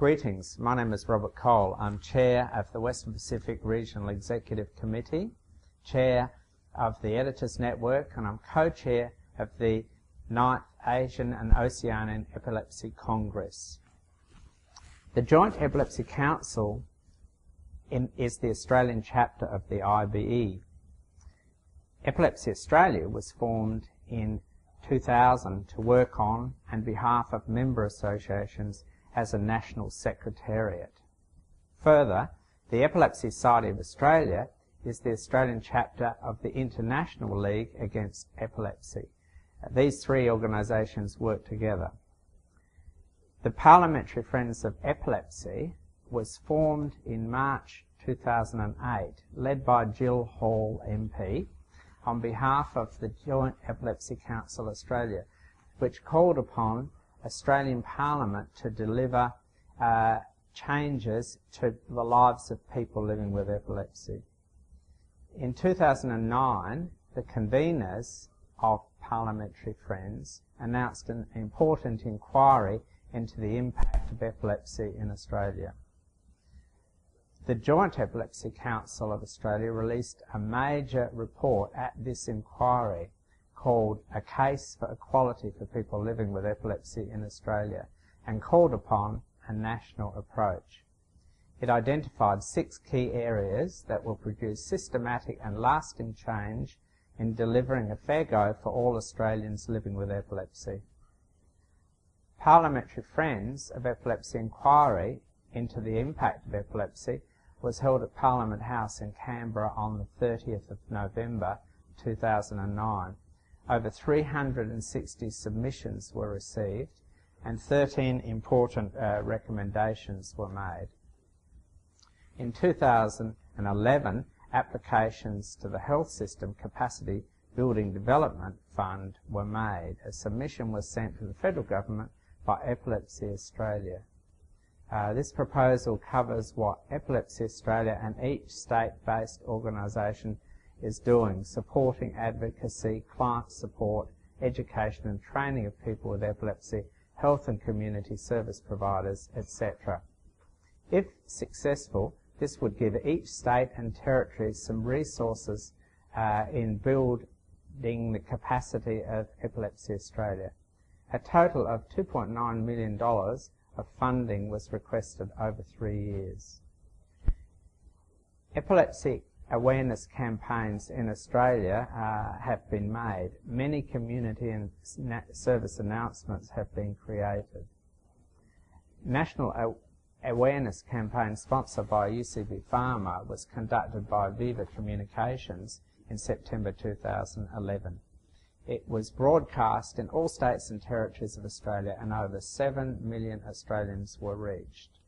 Greetings, my name is Robert Cole. I'm Chair of the Western Pacific Regional Executive Committee, Chair of the Editors Network, and I'm Co-Chair of the 9th Asian and Oceanian Epilepsy Congress. The Joint Epilepsy Council is the Australian chapter of the IBE. Epilepsy Australia was formed in 2000 to work on and behalf of member associations as a national secretariat. Further, the Epilepsy Society of Australia is the Australian chapter of the International League Against Epilepsy. These three organisations work together. The Parliamentary Friends of Epilepsy was formed in March 2008, led by Jill Hall MP, on behalf of the Joint Epilepsy Council of Australia, which called upon Australian Parliament to deliver changes to the lives of people living with epilepsy. In 2009, the convenors of Parliamentary Friends announced an important inquiry into the impact of epilepsy in Australia. The Joint Epilepsy Council of Australia released a major report at this inquiry called A Case for Equality for People Living with Epilepsy in Australia, and called upon a national approach. It identified 6 key areas that will produce systematic and lasting change in delivering a fair go for all Australians living with epilepsy. Parliamentary Friends of Epilepsy inquiry into the impact of epilepsy was held at Parliament House in Canberra on the 30th of November 2009. Over 360 submissions were received and 13 important recommendations were made. In 2011, applications to the Health System Capacity Building Development Fund were made. A submission was sent to the Federal Government by Epilepsy Australia. This proposal covers what Epilepsy Australia and each state-based organisation is doing, supporting advocacy, client support, education and training of people with epilepsy, health and community service providers, etc. If successful, this would give each state and territory some resources in building the capacity of Epilepsy Australia. A total of $2.9 million of funding was requested over 3 years. Epilepsy awareness campaigns in Australia have been made. Many community and service announcements have been created. National awareness campaign sponsored by UCB Pharma was conducted by VIVA Communications in September 2011. It was broadcast in all states and territories of Australia, and over 7 million Australians were reached.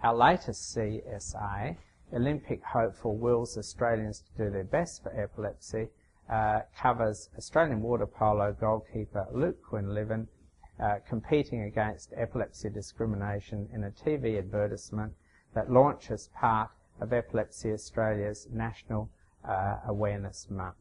Our latest CSA, Olympic Hopeful Wills Australians to Do Their Best for Epilepsy, covers Australian water polo goalkeeper Luke Quinlivan competing against epilepsy discrimination in a TV advertisement that launches part of Epilepsy Australia's National Awareness Month.